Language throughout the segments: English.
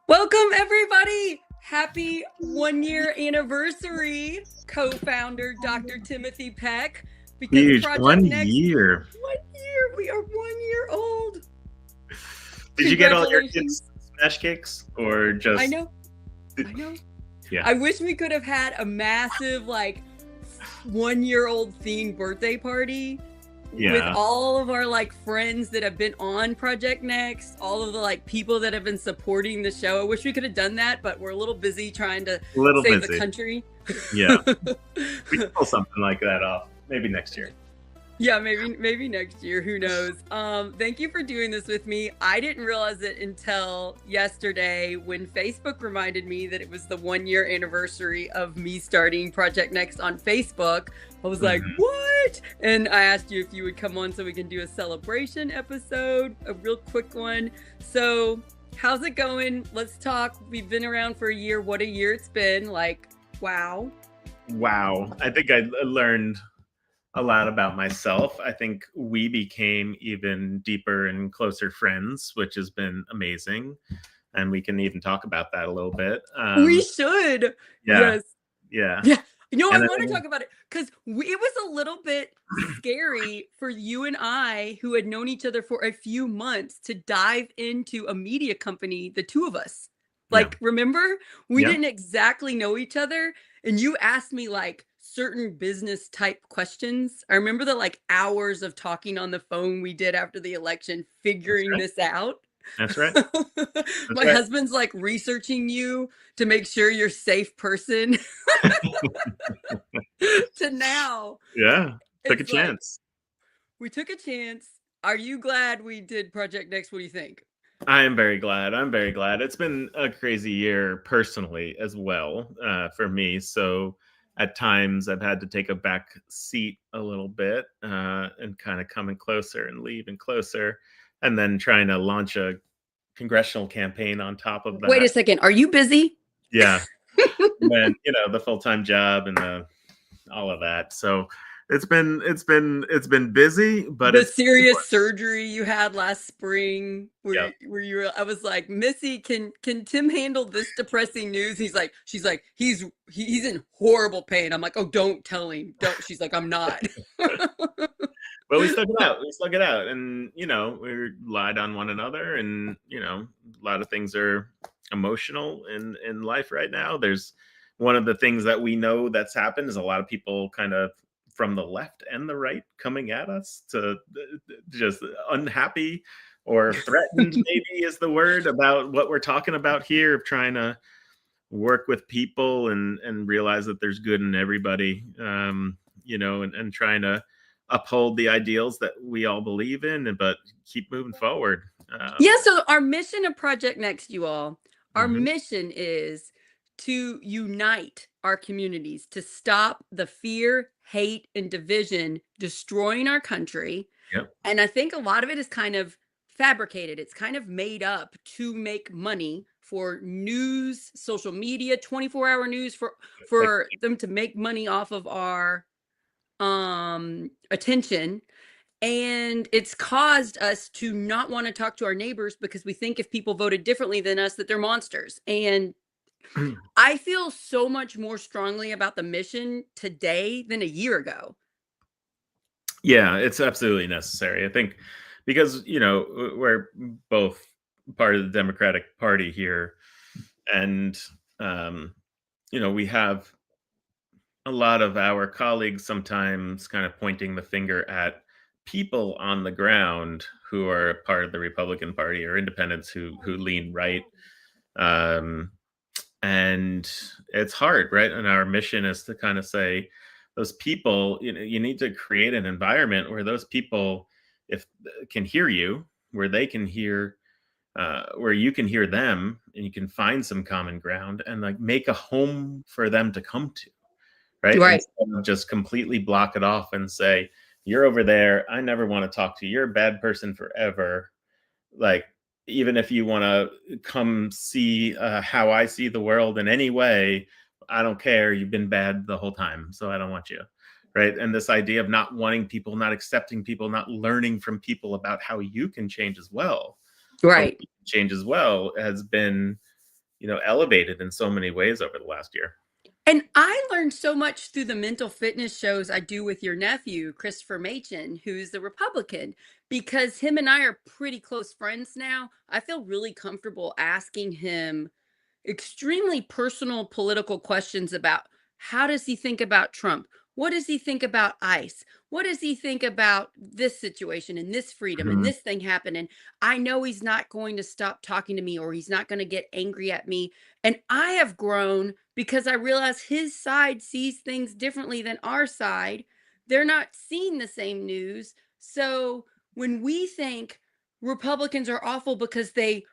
Welcome, everybody. Happy 1 year anniversary, co-founder Dr. Timothy Peck. Because Huge. Project One Next, year. 1 year, we are 1 year old. Did you get all your Congratulations. kids smash cakes or I just? know. Yeah. I wish we could have had a massive, 1 year old themed birthday party with Yeah. all of our friends that have been on Project Next, all of the people that have been supporting the show. I wish we could have done that, but we're a little busy trying to A little save the busy. country. Yeah. We can pull something like that off. Maybe next year. Yeah, maybe next year. Who knows? Thank you for doing this with me. I didn't realize it until yesterday when Facebook reminded me that it was the 1 year anniversary of me starting Project Next on Facebook. I was like, what? And I asked you if you would come on so we can do a celebration episode, a real quick one. So how's it going? Let's talk. We've been around for a year. What a year it's been. Wow. Wow. I think I learned a lot about myself. I think we became even deeper and closer friends, which has been amazing. And we can even talk about that a little bit. We should. Yeah. Yes. Yeah. Yeah. I And want to talk about it because it was a little bit scary for you and I, who had known each other for a few months, to dive into a media company, the two of us. Yeah. Remember? We Yeah. didn't exactly know each other, and you asked me certain business type questions. I remember the hours of talking on the phone we did after the election, figuring this out. That's right. That's My right. husband's researching you to make sure you're a safe person. To now, Yeah. Took a it's chance. we took a chance. Are you glad we did Project Next? What do you think? I am very glad. I'm very glad. It's been a crazy year personally as well for me. So at times I've had to take a back seat a little bit and kind of coming closer and leaving closer, and then trying to launch a congressional campaign on top of Wait a that. second. Are you busy? Yeah. And then, the full-time job and all of that. So it's been busy, but The it's serious surgery you had last spring, yeah. where you were, I was like, Missy, can Tim handle this depressing news? She's like, he's in horrible pain. I'm like, oh, don't tell him. Don't. She's like, I'm not. Well, we stuck it out. We stuck it out, and we relied on one another, and a lot of things are emotional in life right now. There's one of the things that we know that's happened is a lot of people kind of from the left and the right coming at us to just unhappy or threatened, maybe is the word, about what we're talking about here, of trying to work with people and realize that there's good in everybody, and trying to uphold the ideals that we all believe in, but keep moving forward. Yeah, so our mission of Project Next, you all, our Mhm. mission is to unite our communities, to stop the fear, hate, and division destroying our country. Yep. And I think a lot of it is kind of fabricated. It's kind of made up to make money for news, social media, 24-hour news, for them to make money off of our attention. And it's caused us to not want to talk to our neighbors because we think if people voted differently than us that they're monsters. And I feel so much more strongly about the mission today than a year ago. Yeah, it's absolutely necessary. I think because we're both part of the Democratic Party here, and we have a lot of our colleagues sometimes kind of pointing the finger at people on the ground who are part of the Republican Party or independents who lean right. Um, and it's hard, right? And our mission is to kind of say, those people, you need to create an environment where those people, if can hear you, where they can hear, where you can hear them, and you can find some common ground and make a home for them to come to. Right? Right. Instead of just completely block it off and say, you're over there. I never want to talk to you. You're a bad person forever. Even if you want to come see how I see the world in any way, I don't care. You've been bad the whole time. So I don't want you. Right. And this idea of not wanting people, not accepting people, not learning from people about how you can change as well. Right. Change as well has been elevated in so many ways over the last year. And I learned so much through the mental fitness shows I do with your nephew, Christopher Machen, who's the Republican, because him and I are pretty close friends now. I feel really comfortable asking him extremely personal political questions about how does he think about Trump? What does he think about ICE? What does he think about this situation and this freedom and Mhm. this thing happened? And I know he's not going to stop talking to me or he's not going to get angry at me. And I have grown because I realize his side sees things differently than our side. They're not seeing the same news. So when we think Republicans are awful because they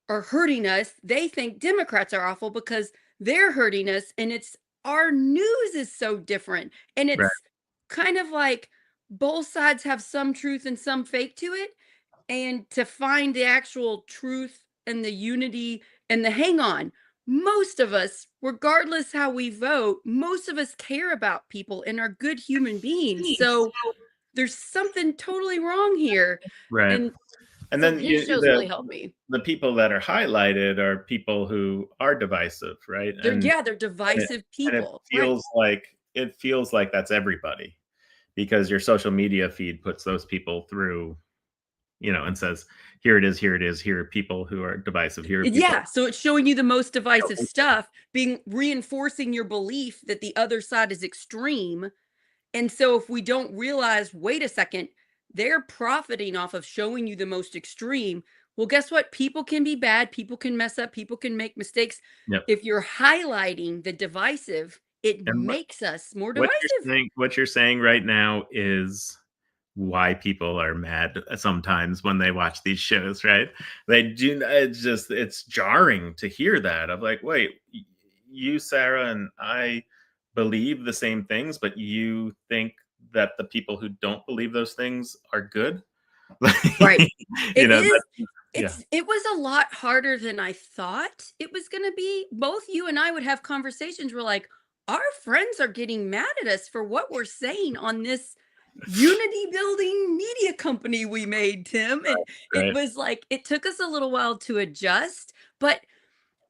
are hurting us, they think Democrats are awful because they're hurting us. And it's our news is so different. And Right. it's kind of like both sides have some truth and some fake to it. And to find the actual truth and the unity and the hang on, most of us, regardless how we vote, most of us care about people and are good human beings. So there's something totally wrong here. Right. And And so then his shows really help me. the people that are highlighted are people who are divisive, right? They're And yeah, they're and it, divisive and it people. Right. feels like that's everybody, because your social media feed puts those people through, and says, here it is, here it is, here are people who are divisive, here are people. Yeah, so it's showing you the most divisive stuff, being reinforcing your belief that the other side is extreme. And so if we don't realize, wait a second, they're profiting off of showing you the most extreme. Well, guess what? People can be bad, people can mess up, people can make mistakes. Yep. If you're highlighting the divisive, it And makes us more what divisive. what you're saying right now is why people are mad sometimes when they watch these shows, right? They do. It's jarring to hear that. I'm like, wait, you, Sarah, and I believe the same things, but you think that the people who don't believe those things are good? Right. you It know, is. that, yeah, It was a lot harder than I thought it was gonna be. Both you and I would have conversations where like, our friends are getting mad at us for what we're saying on this unity building media company we made, Tim. And it right. was like it took us a little while to adjust, but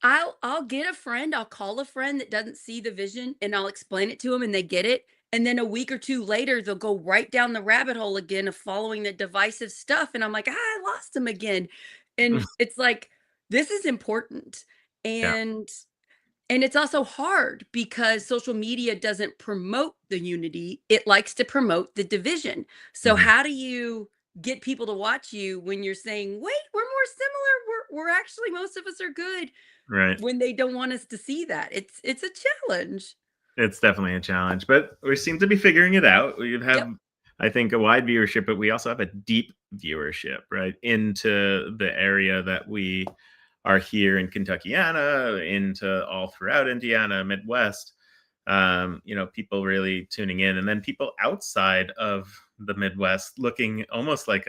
I'll get a friend, I'll call a friend that doesn't see the vision and I'll explain it to them and they get it. And then a week or two later, they'll go right down the rabbit hole again of following the divisive stuff. And I'm like, I lost them again. And it's like, this is important. Yeah. And and it's also hard because social media doesn't promote the unity. It likes to promote the division. So Mhm. how do you get people to watch you when you're saying, wait, we're more similar. We're actually most of us are good Right. when they don't want us to see that. It's a challenge. It's definitely a challenge, but we seem to be figuring it out. We have, Yep. I think, a wide viewership, but we also have a deep viewership, right, into the area that we are here in Kentuckiana, into all throughout Indiana, Midwest. People really tuning in, and then people outside of the Midwest looking almost like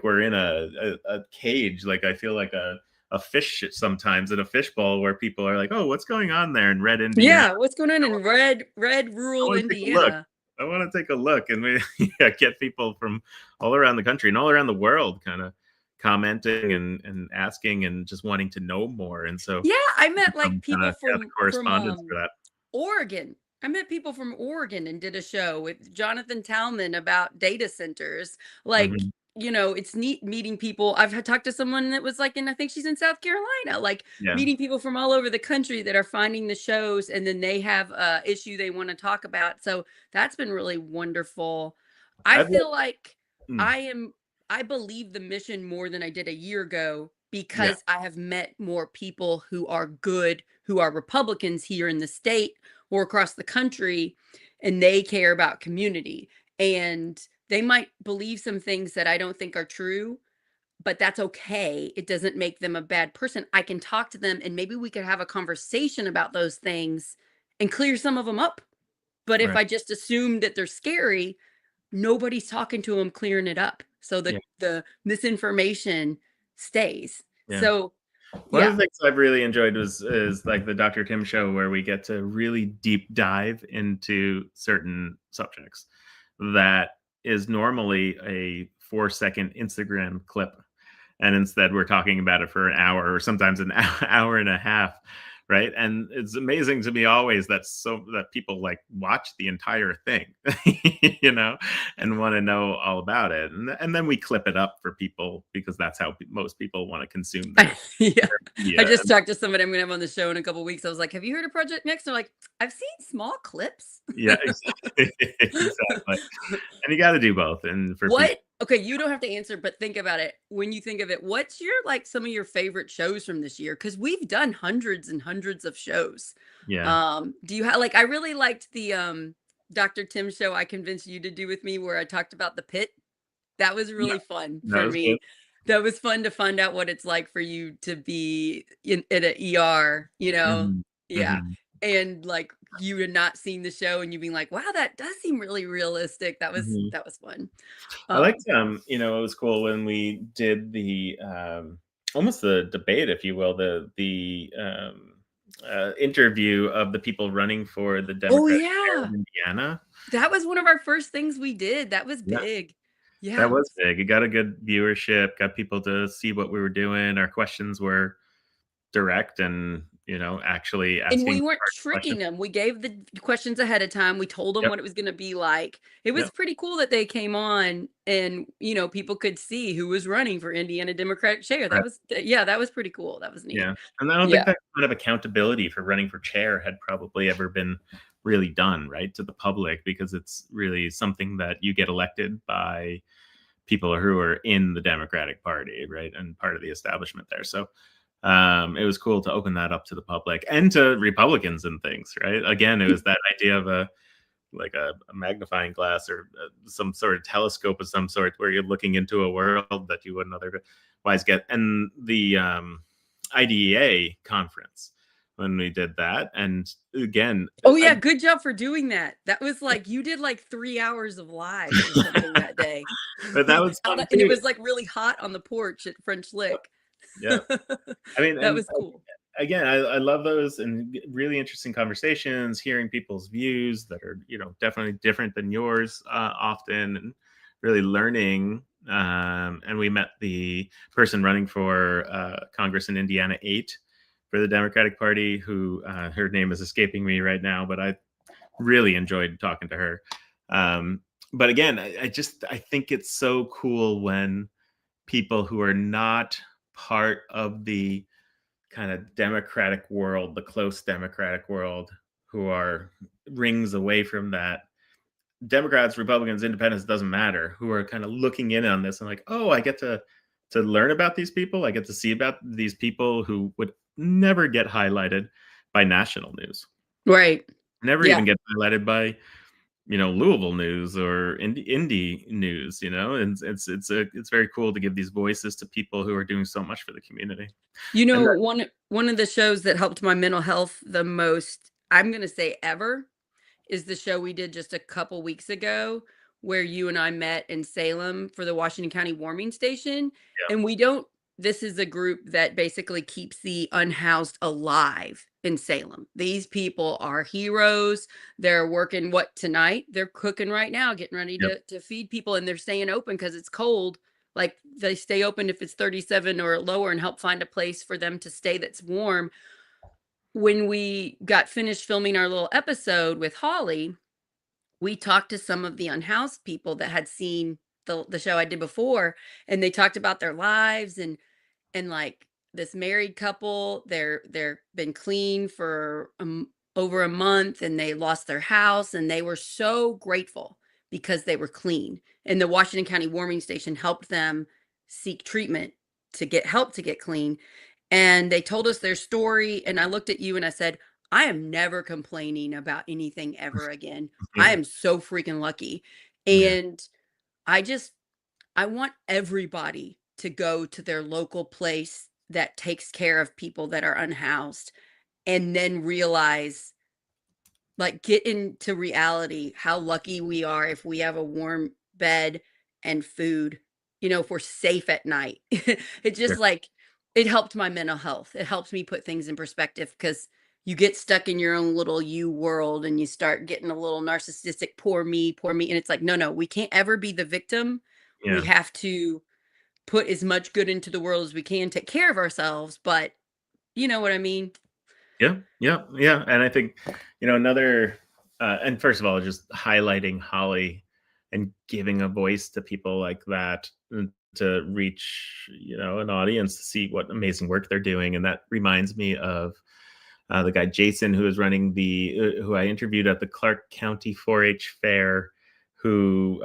we're in a cage. Like I feel like a fish sometimes in a fishbowl where people are like, oh, what's going on there in red Indiana? Yeah. What's going on in red I rural want to take a look. Indiana? I want to take a look. And we get people from all around the country and all around the world kind of commenting and asking and just wanting to know more. And so Yeah, I we met like become kind people of the correspondence for that. Oregon. I met people from Oregon and did a show with Jonathan Talman about data centers. Like, Hmm. it's neat meeting people. I've had talked to someone that was like, and I think she's in South Carolina, like Yeah. meeting people from all over the country that are finding the shows and then they have a issue they want to talk about. So that's been really wonderful. I I've feel like mm, I am I believe the mission more than I did a year ago yeah. because I have met more people who are good, who are Republicans here in the state or across the country, and they care about community. And they might believe some things that I don't think are true, but that's okay. It doesn't make them a bad person. I can talk to them and maybe we could have a conversation about those things and clear some of them up. But if Right. I just assume that they're scary, nobody's talking to them clearing it up. So Yeah. the misinformation stays. Yeah. So One of yeah. the things I've really enjoyed is like the Dr. Tim show where we get to really deep dive into certain subjects that is normally a 4-second Instagram clip. and instead we're talking about it for an hour or sometimes an hour and a half, right? And it's amazing to me always that people like watch the entire thing, you know, and want to know all about it, and then we clip it up for people because that's how most people want to consume Yeah. their I media. just talked to somebody I'm gonna have on the show in a couple weeks. I was like, "Have you heard of Project Next?" They're like, "I've seen small clips." Yeah, exactly. Exactly. And you got to do both, and for people. What Okay, you don't have to answer, but think about it. When you think of it, what's your like some of your favorite shows from this year? Because we've done hundreds and hundreds of shows. Yeah. Do you have like I really liked the Dr. Tim show I convinced you to do with me where I talked about the pit. That was Yeah, really fun that for was good. me. That was fun to find out what it's like for you to be in an ER, you know? Mhm. Yeah. Mhm. And like you had not seen the show and you being like, wow, that does seem really realistic. Mhm. That was fun. I liked, Um, it was cool when we did almost the debate, if you will, interview of the people running for the oh Democratic chair yeah. in Indiana. That was one of our first things we did. That was Yeah, big. that Yeah. was big. It got a good viewership, got people to see what we were doing. Our questions were direct and, actually And asking we weren't hard tricking questions. them. We gave the questions ahead of time. We told them Yep, what it was gonna be like. It was yep, pretty cool that they came on and, people could see who was running for Indiana Democratic chair. right. Yeah, that was pretty cool. That was neat. Yeah, and I don't think Yeah. that kind of accountability for running for chair had probably ever been really done, right, to the public, because it's really something that you get elected by people who are in the Democratic Party, right, and part of the establishment there. So, it was cool to open that up to the public and to Republicans and things, right? Again, it was that idea of a magnifying glass or some sort of telescope of some sort where you're looking into a world that you wouldn't otherwise get. And the IDEA conference when we did that, and again, Oh, yeah, good job for doing that. That was like you did like 3 hours of live or something that day. but that was fun And it too. was, like, really hot on the porch at French Lick. Yeah, I mean, That and was cool. again, I love those and really interesting conversations, hearing people's views that are, definitely different than yours often, and really learning. And we met the person running for Congress in Indiana 8 for the Democratic Party, who her name is escaping me right now, but I really enjoyed talking to her. But again, I think it's so cool when people who are not part of the kind of democratic world, the close democratic world, who are rings away from that. Democrats, Republicans, Independents, doesn't matter, who are kind of looking in on this and like, oh, I get to learn about these people. I get to see about these people who would never get highlighted by national news, Right. never Yeah. even get highlighted by Louisville news or indie news. And it's very cool to give these voices to people who are doing so much for the community. And that, One of the shows that helped my mental health the most, I'm gonna say ever, is the show we did just a couple weeks ago where you and I met in Salem for the Washington County Warming Station. yeah, And we don't, this is a group that basically keeps the unhoused alive in Salem. These people are heroes. They're working what tonight? They're cooking right now, getting ready yep, to feed people, and they're staying open because it's cold. Like they stay open if it's 37 or lower and help find a place for them to stay that's warm. When we got finished filming our little episode with Holly, we talked to some of the unhoused people that had seen the show I did before, and they talked about their lives and like this married couple, they're been clean for over a month and they lost their house and they were so grateful because they were clean. And the Washington County Warming Station helped them seek treatment to get help to get clean. And they told us their story. And I looked at you and I said, I am never complaining about anything ever again. I yeah, am so freaking lucky. yeah, And I just, I want everybody to go to their local place that takes care of people that are unhoused and then realize, like, get into reality how lucky we are if we have a warm bed and food, if we're safe at night. It just sure, like it helped my mental health. It helps me put things in perspective because you get stuck in your own little you world and you start getting a little narcissistic, poor me, poor me. And it's like, no, no, we can't ever be the victim. We yeah, have to put as much good into the world as we can, take care of ourselves, but you know what I mean? Yeah, yeah, yeah. And I think, another, and first of all, just highlighting Holly and giving a voice to people like that, to reach, an audience to see what amazing work they're doing. And that reminds me of the guy Jason, who is running who I interviewed at the Clark County 4-H fair, who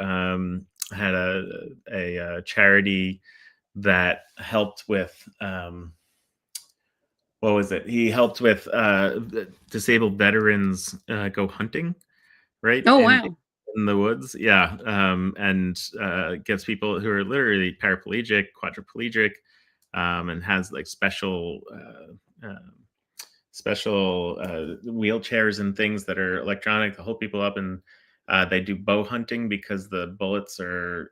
had a charity that helped with, what was it? He helped with disabled veterans go hunting, right? Oh, In wow. the woods. Yeah. And gets people who are literally paraplegic, quadriplegic, and has like special wheelchairs and things that are electronic to hold people up. And they do bow hunting because the bullets are,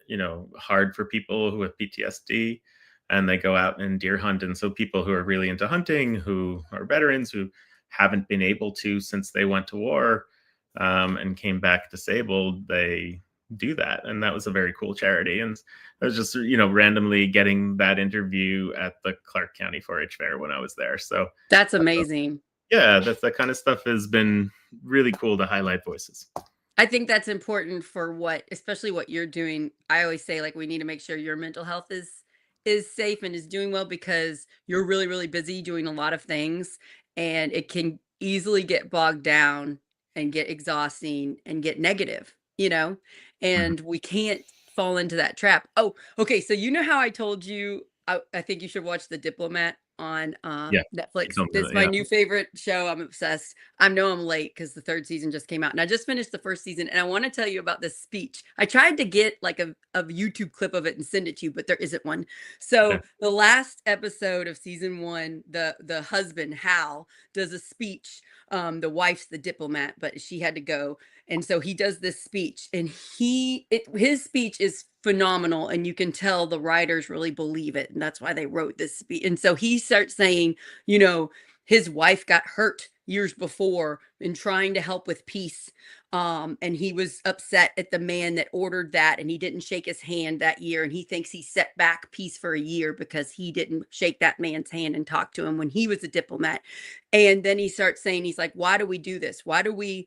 hard for people who have PTSD. And they go out and deer hunt. And so people who are really into hunting, who are veterans, who haven't been able to since they went to war, and came back disabled, they do that. And that was a very cool charity. And I was just, randomly getting that interview at the Clark County 4-H fair when I was there. So That's amazing. yeah, that kind of stuff has been really cool to highlight voices. I think that's important for especially what you're doing. I always say, like, we need to make sure your mental health is safe and is doing well, because you're really, really busy doing a lot of things, and it can easily get bogged down and get exhausting and get negative, you know? Mhm. And we can't fall into that trap. Oh, okay. So you know how I told you I think you should watch The Diplomat on Yeah, you Netflix. told me It's that, my yeah. new favorite show. I'm obsessed. I know I'm late because the third season just came out, and I just finished the first season. And I want to tell you about this speech. I tried to get like a YouTube clip of it and send it to you, but there isn't one. Okay. So the last episode of season one, the husband Hal does a speech. The wife's the diplomat, but she had to go, and so he does this speech, and his speech is phenomenal, and you can tell the writers really believe it, and that's why they wrote this speech. And so he starts saying, you know, his wife got hurt years before in trying to help with peace. And he was upset at the man that ordered that, and he didn't shake his hand that year. And he thinks he set back peace for a year because he didn't shake that man's hand and talk to him when he was a diplomat. And then he starts saying, he's like, why do we do this? Why do we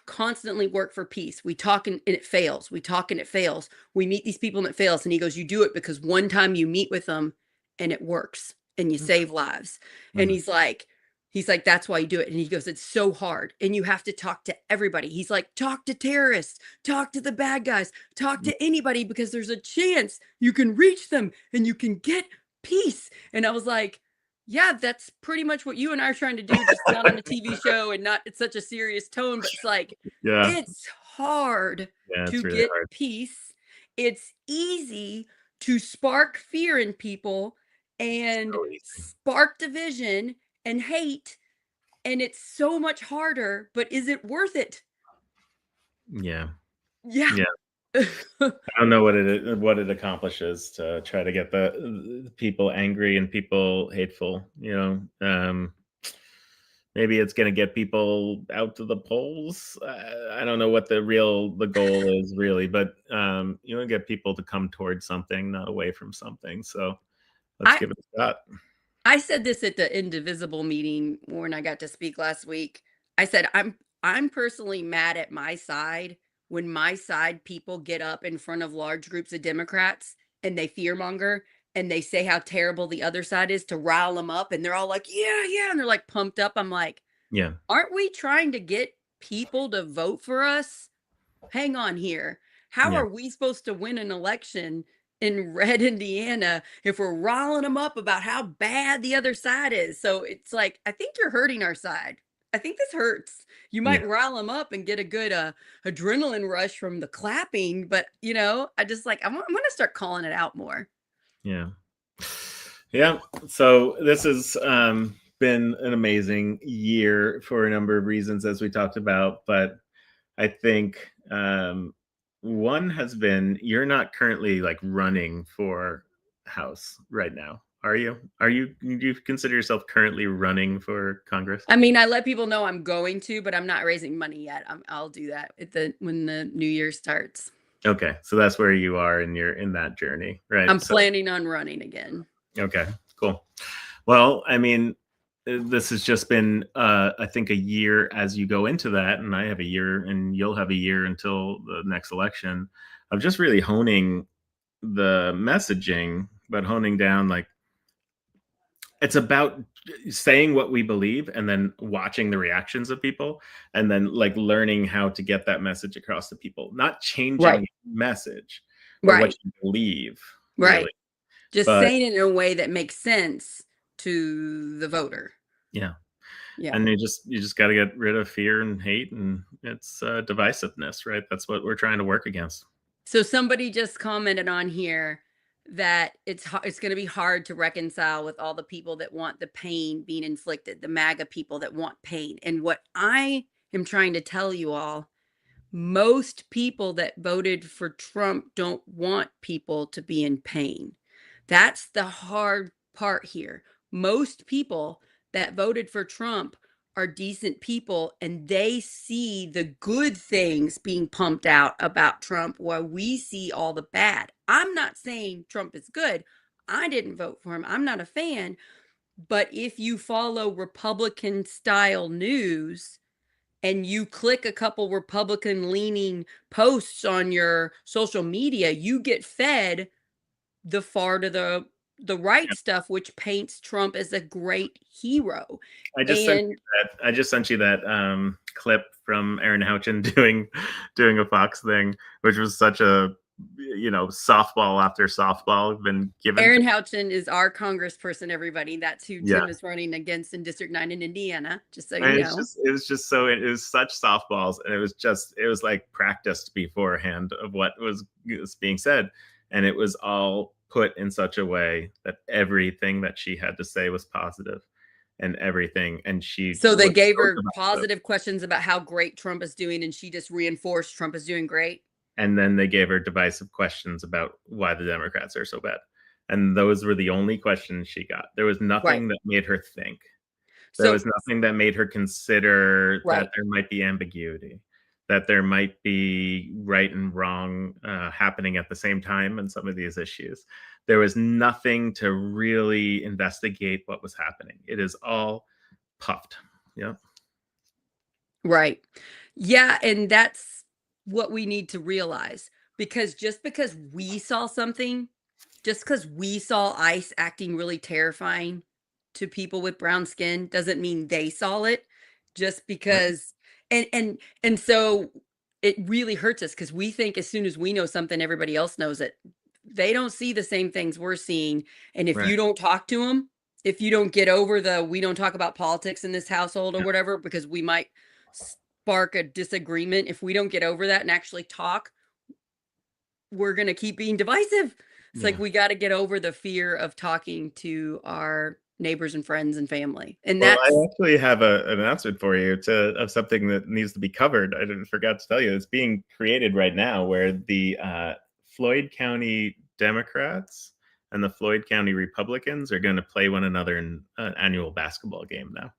constantly work for peace? We talk and it fails. We talk and it fails. We meet these people and it fails. And he goes, you do it because one time you meet with them and it works and you Okay. save lives. And Mhm. he's like, that's why you do it. And he goes, it's so hard. And you have to talk to everybody. He's like, talk to terrorists, talk to the bad guys, talk to anybody, because there's a chance you can reach them and you can get peace. And I was like, yeah, that's pretty much what you and I are trying to do, just not on a TV show and not it's such a serious tone, but it's like, Yeah. it's hard Yeah, to it's really get hard. peace. It's easy to spark fear in people and So easy. spark division and hate, and it's so much harder, but is it worth it? Yeah. Yeah. Yeah. I don't know what it accomplishes to try to get the people angry and people hateful, maybe it's going to get people out to the polls. I don't know what the goal is really, but you want to get people to come towards something, not away from something. So let's I give it a shot. I said this at the Indivisible meeting when I got to speak last week. I said I'm personally mad at my side when my side people get up in front of large groups of Democrats and they fearmonger and they say how terrible the other side is to rile them up, and they're all like, "Yeah, yeah," and they're like pumped up. I'm like, Yeah, "Aren't we trying to get people to vote for us? Hang on here. How yeah, are we supposed to win an election in red Indiana if we're riling them up about how bad the other side is?" So it's like, I think you're hurting our side. I think this hurts. You yeah, might rile them up and get a good adrenaline rush from the clapping, but I just like, I'm going to start calling it out more. yeah. Yeah. So this has been an amazing year for a number of reasons, as we talked about. But I think one has been you're not currently like running for House right now, are you? Do you consider yourself currently running for Congress? I mean, I let people know I'm going to, but I'm not raising money yet. I'll do that when the new year starts. Okay, so that's where you are in that journey, right? I'm So planning on running again. okay, cool. Well, I mean, this has just been, I think, a year as you go into that, and I have a year, and you'll have a year until the next election, of just really honing the messaging, but honing down like it's about saying what we believe and then watching the reactions of people and then like learning how to get that message across to people, not changing Right. the message or what Right. you believe, Right. really. Just But saying it in a way that makes sense to the voter. yeah. Yeah. And you just got to get rid of fear and hate, and it's divisiveness, right? That's what we're trying to work against. So somebody just commented on here that it's going to be hard to reconcile with all the people that want the pain being inflicted, the MAGA people that want pain. And what I am trying to tell you all, most people that voted for Trump don't want people to be in pain. That's the hard part here. Most people that voted for Trump are decent people and they see the good things being pumped out about Trump while we see all the bad. I'm not saying Trump is good. I didn't vote for him. I'm not a fan. But if you follow Republican style news, and you click a couple Republican leaning posts on your social media, you get fed the far to the right Yeah. stuff, which paints Trump as a great hero. I And just sent you that clip from Aaron Houchin doing a Fox thing, which was such a softball after softball been given to. Aaron Houchin is our congressperson, everybody. That's who Yeah. Tim is running against in District 9 in Indiana, just so you And know. it was such softballs, and it was like practiced beforehand of what was being said, and it was all put in such a way that everything that she had to say was positive, and everything, and she So they was gave so her divisive. positive questions about how great Trump is doing, and she just reinforced Trump is doing great. And then they gave her divisive questions about why the Democrats are so bad, and those were the only questions she got. There was Right. nothing that made her think. There So, was nothing that made her consider that right. there might be ambiguity, that there might be right and wrong happening at the same time in some of these issues. There was nothing to really investigate what was happening. It is all puffed. Yep. Right. Yeah, and that's what we need to realize, because just because we saw something, just because we saw ICE acting really terrifying to people with brown skin doesn't mean they saw it. Just Right. because and so it really hurts us because we think as soon as we know something, everybody else knows it. They don't see the same things we're seeing, and if Right. you don't talk to them, if you don't get over the "we don't talk about politics in this household" or Yeah. whatever, because we might spark a disagreement, if we don't get over that and actually talk, we're going to keep being divisive. It's like Yeah. we got to get over the fear of talking to our neighbors and friends and family. And Well, I that's actually have an announcement for you of something that needs to be covered. I didn't forgot to tell you. It's being created right now, where the Floyd County Democrats and the Floyd County Republicans are going to play one another in an annual basketball game now.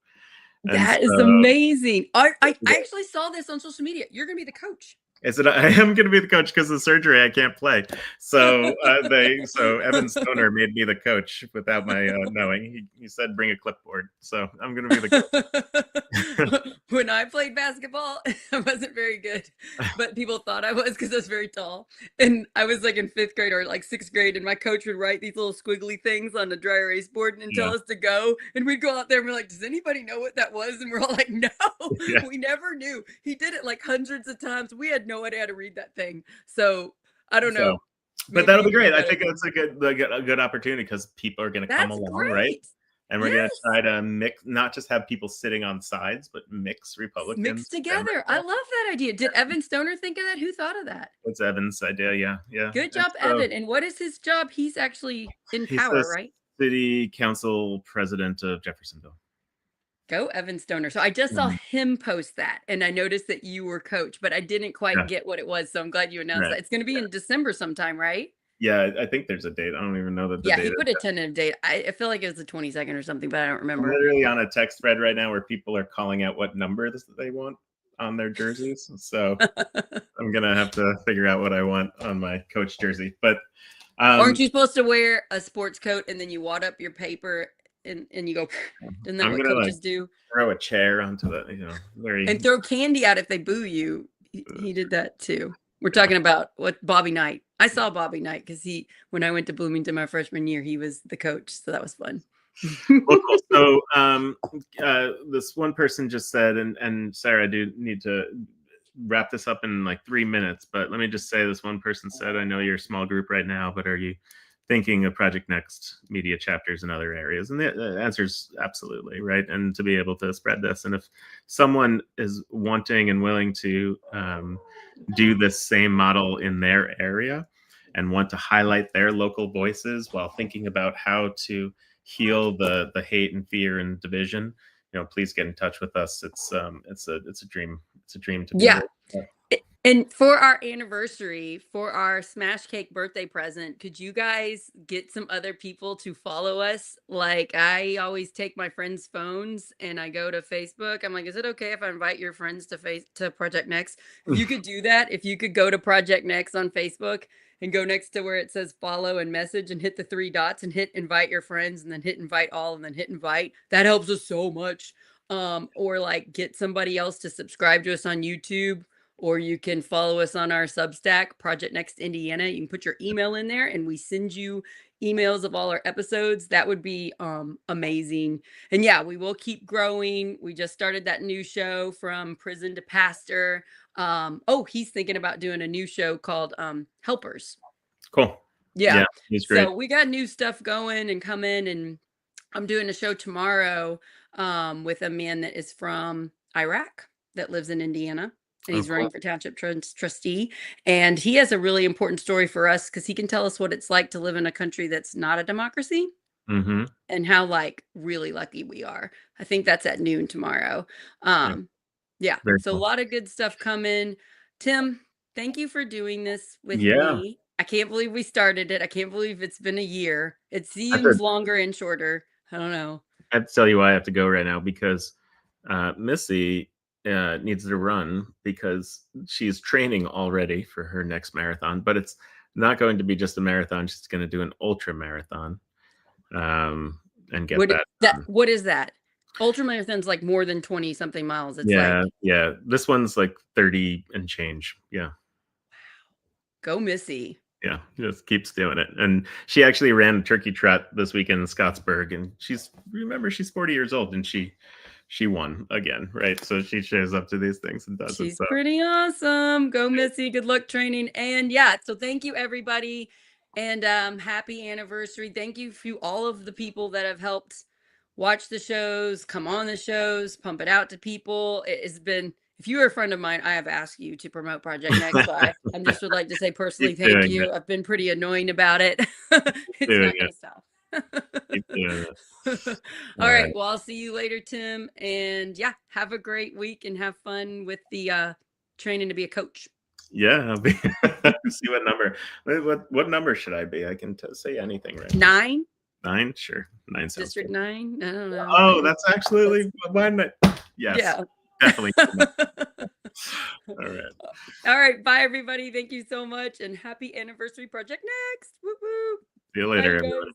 And that is so amazing. I actually saw this on social media. You're going to be the coach. is it? I am going to be the coach because of surgery. I can't play. So so Evan Stoner made me the coach without my knowing. He said bring a clipboard. So I'm going to be the coach. When I played basketball, I wasn't very good, but people thought I was because I was very tall. And I was like in 5th grade or like 6th grade, and my coach would write these little squiggly things on the dry erase board and tell Yeah. us to go. And we'd go out there and we're like, does anybody know what that was? And we're all like, no, Yeah. we never knew. He did it like hundreds of times. We had no idea how to read that thing. So I don't know. But that'll be great. I think that's a good opportunity because people are going to come That's along, right? great. And we're going to Yes. try to mix, not just have people sitting on sides, but mix Republicans. Mixed together. I love that idea. Did Evan Stoner think of that? Who thought of that? It's Evan's idea. Yeah. Yeah. Good job, Evan. And what is his job? He's actually in He's power, the right? city council president of Jeffersonville. Go Evan Stoner. So I just saw him post that, and I noticed that you were coach, but I didn't quite get what it was. So I'm glad you announced that. It's going to be in December sometime, right? Yeah, I think there's a date. I don't even know that the Yeah, date he is. put a tentative date. I feel like it was the 22nd or something, but I don't I'm remember. literally on a text thread right now where people are calling out what number they want on their jerseys. So I'm gonna have to figure out what I want on my coach jersey. But aren't you supposed to wear a sports coat and then you wad up your paper and you go? Isn't that I'm what gonna coaches do? throw a chair onto the, And throw candy out if they boo you. He did that too. We're talking about what Bobby Knight. I saw Bobby Knight because when I went to Bloomington my freshman year, he was the coach, so that was fun. Well, cool. So this one person just said, and Sarah, I do need to wrap this up in like 3 minutes, but let me just say this one person said, I know you're a small group right now, but are you thinking of Project Next media chapters in other areas? And the answer is absolutely, right? And to be able to spread this. And if someone is wanting and willing to do this same model in their area and want to highlight their local voices while thinking about how to heal the hate and fear and division, please get in touch with us. It's a dream. It's a dream to be Yeah. here. And for our anniversary, for our Smash Cake birthday present, could you guys get some other people to follow us? Like, I always take my friends' phones and I go to Facebook. I'm like, is it okay if I invite your friends to Project Next? If you could do that, if you could go to Project Next on Facebook and go next to where it says follow and message and hit the 3 dots and hit invite your friends and then hit invite all and then hit invite, that helps us so much. Or like get somebody else to subscribe to us on YouTube. Or you can follow us on our Substack, Project Next Indiana. You can put your email in there and we send you emails of all our episodes. That would be amazing. And yeah, we will keep growing. We just started that new show, From Prison to Pastor. He's thinking about doing a new show called Helpers. Cool. Yeah, he's great. So we got new stuff going and coming, and I'm doing a show tomorrow with a man that is from Iraq that lives in Indiana. And he's running for township trustee. And he has a really important story for us because he can tell us what it's like to live in a country that's not a democracy and how really lucky we are. I think that's at noon tomorrow. So cool. A lot of good stuff coming. Tim, thank you for doing this with me. I can't believe we started it. I can't believe it's been a year. It seems longer and shorter. I don't know. I have to tell you why I have to go right now because Missy needs to run because she's training already for her next marathon, but it's not going to be just a marathon. She's going to do an ultra marathon and get what is that? Ultra marathon's like more than 20 something miles. It's yeah. This one's like 30 and change. Yeah. Wow. Go Missy. Yeah, just keeps doing it. And she actually ran a turkey trot this weekend in Scottsburg, and she's 40 years old, and she won again, right? So she shows up to these things and does it. She's pretty awesome. Go Missy. Good luck training. And so thank you everybody, and happy anniversary. Thank you to all of the people that have helped watch the shows, come on the shows, pump it out to people. It has been, if you are a friend of mine, I have asked you to promote Project Next. So I just would like to say personally, thank you. I've been pretty annoying about it. It's not going to stop. All right. Well, I'll see you later, Tim. And have a great week and have fun with the training to be a coach. Yeah, I'll be. See what number. What number should I be? I can say anything right now. 9. 9, sure. 9 sounds District good. 9. I don't know. Oh, that's actually why not? Yes. Yeah. Definitely. All right. Bye, everybody. Thank you so much, and happy anniversary, Project Next. Woo woo. See you later, everyone.